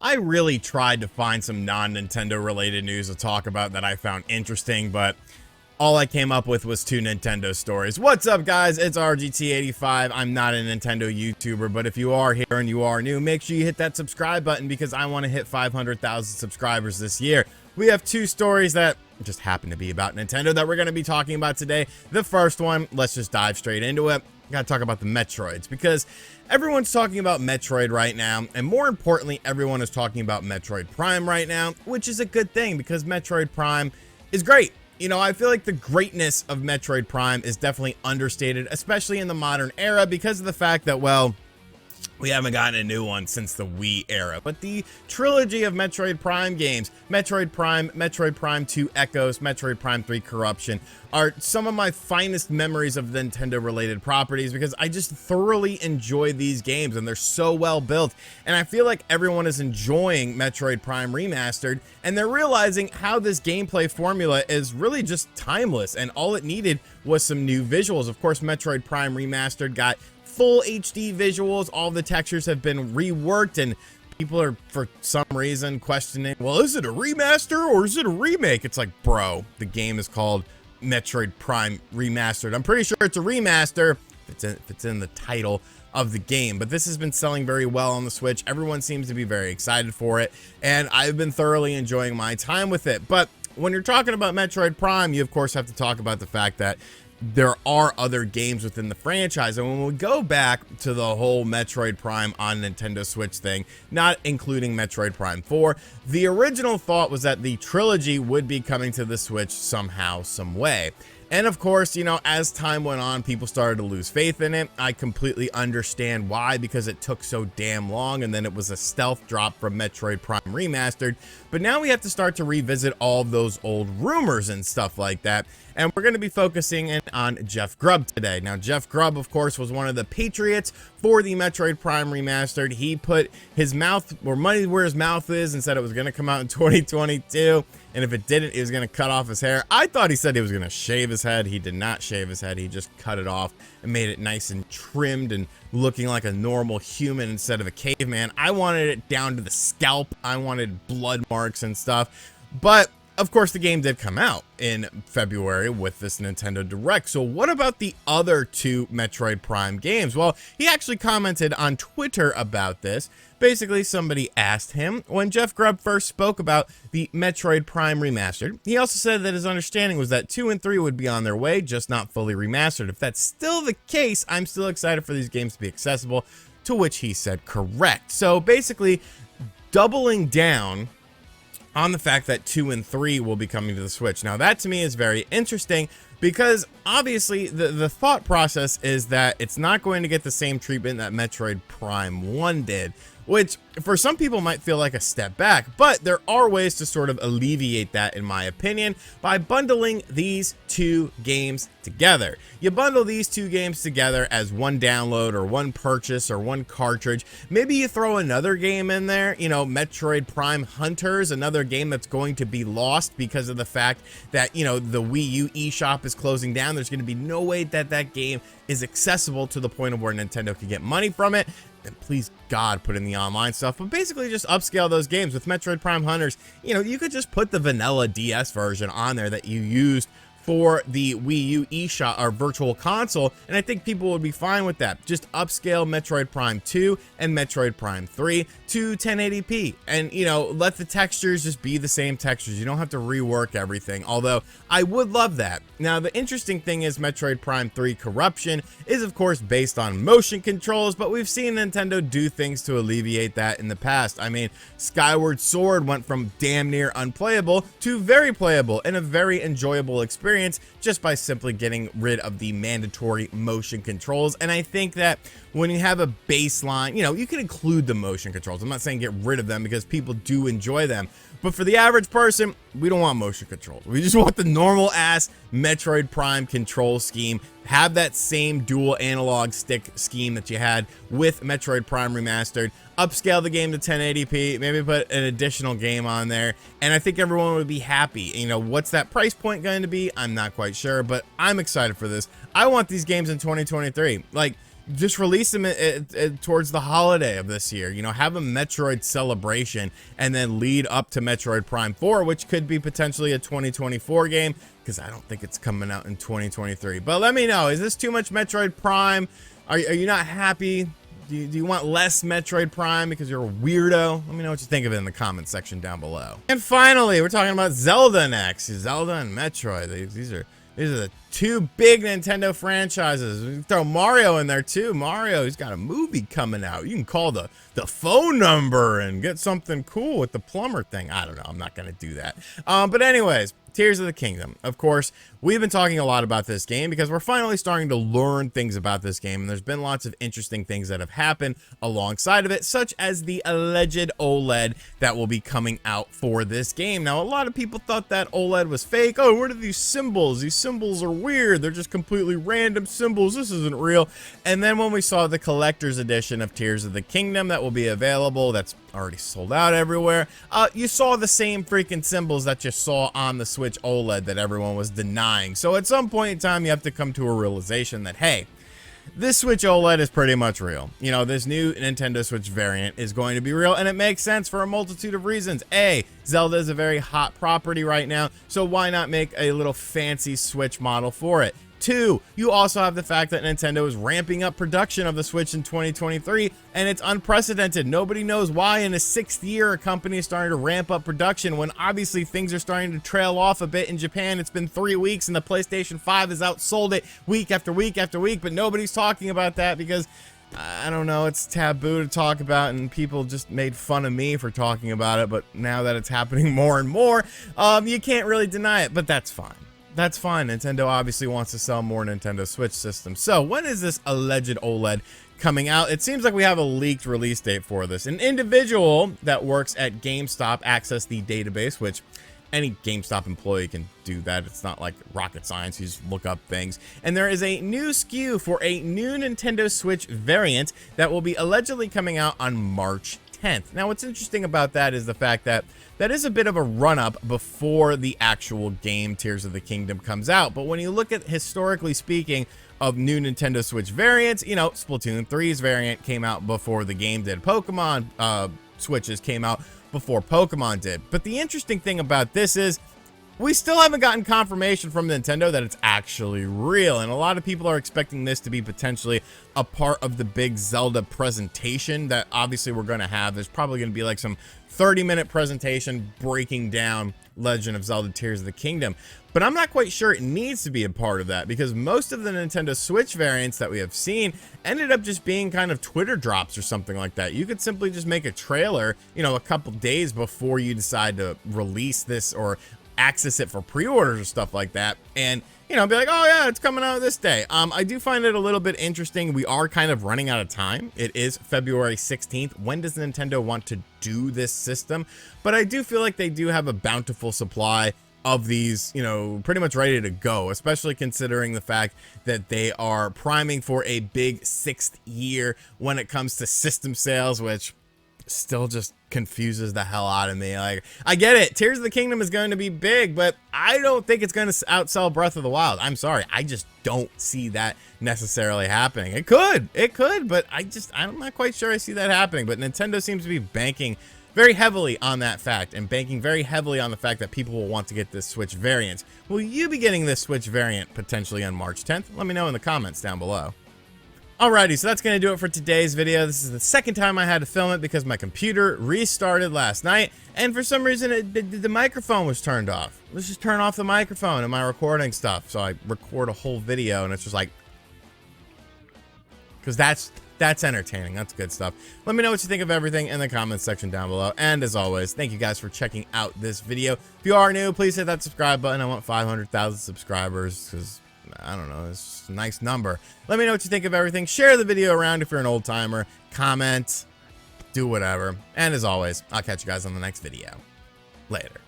I really tried to find some non-Nintendo related news to talk about that I found interesting, but all I came up with was two Nintendo stories. What's up, guys? It's RGT85. I'm not a Nintendo YouTuber, but if you are here and you are new, make sure you hit that subscribe button because I want to hit 500,000 subscribers this year. We have two stories that just happen to be about Nintendo that we're going to be talking about today. The first one, let's just dive straight into it. Gotta talk about the Metroids because everyone's talking about Metroid right now, and more importantly, everyone is talking about Metroid Prime right now, which is a good thing because Metroid Prime is great. You know, I feel like the greatness of Metroid Prime is definitely understated, especially in the modern era because of the fact that, well, we haven't gotten a new one since the Wii era, but the trilogy of Metroid Prime games, Metroid Prime 2 Echoes, Metroid Prime 3 Corruption, are some of my finest memories of the Nintendo related properties because I just thoroughly enjoy these games and they're so well built. And I feel like everyone is enjoying Metroid Prime Remastered and they're realizing how this gameplay formula is really just timeless and all it needed was some new visuals. Of course, Metroid Prime Remastered got full HD visuals, all the textures have been reworked, and people are for some reason questioning, well, is it a remaster or is it a remake? It's like, bro, the game is called Metroid Prime Remastered. I'm pretty sure it's a remaster if it's in the title of the game, but this has been selling very well on the Switch. Everyone seems to be very excited for it, and I've been thoroughly enjoying my time with it. But when you're talking about Metroid Prime, you of course have to talk about the fact that there are other games within the franchise, and when we go back to the whole Metroid Prime on Nintendo Switch thing, not including Metroid Prime 4, the original thought was that the trilogy would be coming to the Switch somehow, some way. And of course, you know, as time went on, people started to lose faith in it. I completely understand why, because it took so damn long, and then it was a stealth drop from Metroid Prime Remastered. But now we have to start to revisit all of those old rumors and stuff like that. And we're going to be focusing in on Jeff Grubb today. Now, Jeff Grubb, of course, was one of the patriots for the Metroid Prime Remastered. He put his mouth, or money where his mouth is, and said it was going to come out in 2022. And if it didn't, he was going to cut off his hair. I thought he said he was going to shave his head. He did not shave his head. He just cut it off and made it nice and trimmed and looking like a normal human instead of a caveman. I wanted it down to the scalp. I wanted blood marks and stuff. But of course, the game did come out in February with this Nintendo Direct. So what about the other two Metroid Prime games? Well, he actually commented on Twitter about this. Basically, somebody asked him when Jeff Grubb first spoke about the Metroid Prime Remastered. He also said that his understanding was that 2 and 3 would be on their way, just not fully remastered. If that's still the case, I'm still excited for these games to be accessible, to which he said correct. So basically, doubling down on the fact that 2 and 3 will be coming to the Switch. Now, that to me is very interesting because obviously the thought process is that it's not going to get the same treatment that Metroid Prime 1 did, which for some people might feel like a step back, but there are ways to sort of alleviate that, in my opinion, by bundling these two games together. You bundle these two games together as one download or one purchase or one cartridge. Maybe you throw another game in there, you know, Metroid Prime Hunters, another game that's going to be lost because of the fact that, you know, the Wii U eShop is closing down. There's going to be no way that that game is accessible to the point of where Nintendo can get money from it. And please God, put in the online stuff, but basically just upscale those games. With Metroid Prime Hunters, you know, you could just put the vanilla DS version on there that you used for the Wii U eShop or virtual console, and I think people would be fine with that. Just upscale Metroid Prime 2 and Metroid Prime 3 to 1080p, and, you know, let the textures just be the same textures. You don't have to rework everything, although I would love that. Now, the interesting thing is Metroid Prime 3 Corruption is, of course, based on motion controls, but we've seen Nintendo do things to alleviate that in the past. I mean, Skyward Sword went from damn near unplayable to very playable and a very enjoyable experience just by simply getting rid of the mandatory motion controls. And I think that when you have a baseline, you know, you can include the motion controls. I'm not saying get rid of them because people do enjoy them. But for the average person, we don't want motion controls. We just want the normal ass Metroid Prime control scheme. Have that same dual analog stick scheme that you had with Metroid Prime Remastered. Upscale the game to 1080p, maybe put an additional game on there, and I think everyone would be happy. You know, what's that price point going to be? I'm not quite sure, but I'm excited for this. I want these games in 2023. Like, just release them towards the holiday of this year. You know, have a Metroid celebration and then lead up to Metroid Prime 4, which could be potentially a 2024 game, because I don't think it's coming out in 2023. But let me know, is this too much Metroid Prime? Are you not happy? Do you want less Metroid Prime because you're a weirdo? Let me know what you think of it in the comment section down below. And finally, we're talking about Zelda Next. Zelda and Metroid. These are the two big Nintendo franchises. We can throw Mario in there too. Mario, he's got a movie coming out. You can call the phone number and get something cool with the plumber thing. I don't know. I'm not going to do that. But anyways, Tears of the Kingdom. Of course, we've been talking a lot about this game because we're finally starting to learn things about this game, and there's been lots of interesting things that have happened alongside of it, such as the alleged OLED that will be coming out for this game. Now, a lot of people thought that OLED was fake. Oh, what are these symbols? These symbols are weird. They're just completely random symbols. This isn't real. And then when we saw the collector's edition of Tears of the Kingdom that will be available, that's already sold out everywhere, you saw the same freaking symbols that you saw on the Switch OLED that everyone was denying. So at some point in time, you have to come to a realization that, hey, this Switch OLED is pretty much real. You know, this new Nintendo Switch variant is going to be real, and it makes sense for a multitude of reasons. A, Zelda is a very hot property right now, so why not make a little fancy Switch model for it? 2, you also have the fact that Nintendo is ramping up production of the Switch in 2023, and it's unprecedented. Nobody knows why in the 6th year a company is starting to ramp up production when obviously things are starting to trail off a bit in Japan. It's been 3 weeks and the PlayStation 5 has outsold it week after week after week, but nobody's talking about that because, I don't know, it's taboo to talk about, and people just made fun of me for talking about it, but now that it's happening more and more, you can't really deny it, but that's fine. That's fine. Nintendo obviously wants to sell more Nintendo Switch systems. So when is this alleged OLED coming out? It seems like we have a leaked release date for this. An individual that works at GameStop accessed the database, which any GameStop employee can do that. It's not like rocket science. You just look up things. And there is a new SKU for a new Nintendo Switch variant that will be allegedly coming out on March 10th. Now, what's interesting about that is the fact that that is a bit of a run-up before the actual game Tears of the Kingdom comes out. But when you look at, historically speaking, of new Nintendo Switch variants, you know, Splatoon 3's variant came out before the game did. Pokemon Switches came out before Pokemon did. But the interesting thing about this is we still haven't gotten confirmation from Nintendo that it's actually real, and a lot of people are expecting this to be potentially a part of the big Zelda presentation that obviously we're going to have. There's probably going to be like some 30-minute presentation breaking down Legend of Zelda Tears of the Kingdom, but I'm not quite sure it needs to be a part of that because most of the Nintendo Switch variants that we have seen ended up just being kind of Twitter drops or something like that. You could simply just make a trailer, you know, a couple days before you decide to release this or access it for pre-orders or stuff like that, and you know, be like, oh yeah, it's coming out this day. I do find it a little bit interesting. We are kind of running out of time. It is February 16th. When does Nintendo want to do this system? But I do feel like they do have a bountiful supply of these, you know, pretty much ready to go, especially considering the fact that they are priming for a big 6th year when it comes to system sales, which still just confuses the hell out of me. Like, I get it, Tears of the Kingdom is going to be big, but I don't think it's going to outsell Breath of the Wild. I'm sorry, I just don't see that necessarily happening. It could, but I'm not quite sure I see that happening. But Nintendo seems to be banking very heavily on that fact, and banking very heavily on the fact that people will want to get this Switch variant. Will you be getting this Switch variant potentially on March 10th? Let me know in the comments down below. Alrighty, so that's going to do it for today's video. This is the second time I had to film it because my computer restarted last night, and for some reason the microphone was turned off. Let's just turn off the microphone in my recording stuff. So I record a whole video and it's just like, because that's entertaining. That's good stuff. Let me know what you think of everything in the comments section down below. And as always, thank you guys for checking out this video. If you are new, please hit that subscribe button. I want 500,000 subscribers because I don't know, it's a nice number. Let me know what you think of everything. Share the video around if you're an old timer. Comment, do whatever. And as always, I'll catch you guys on the next video. Later.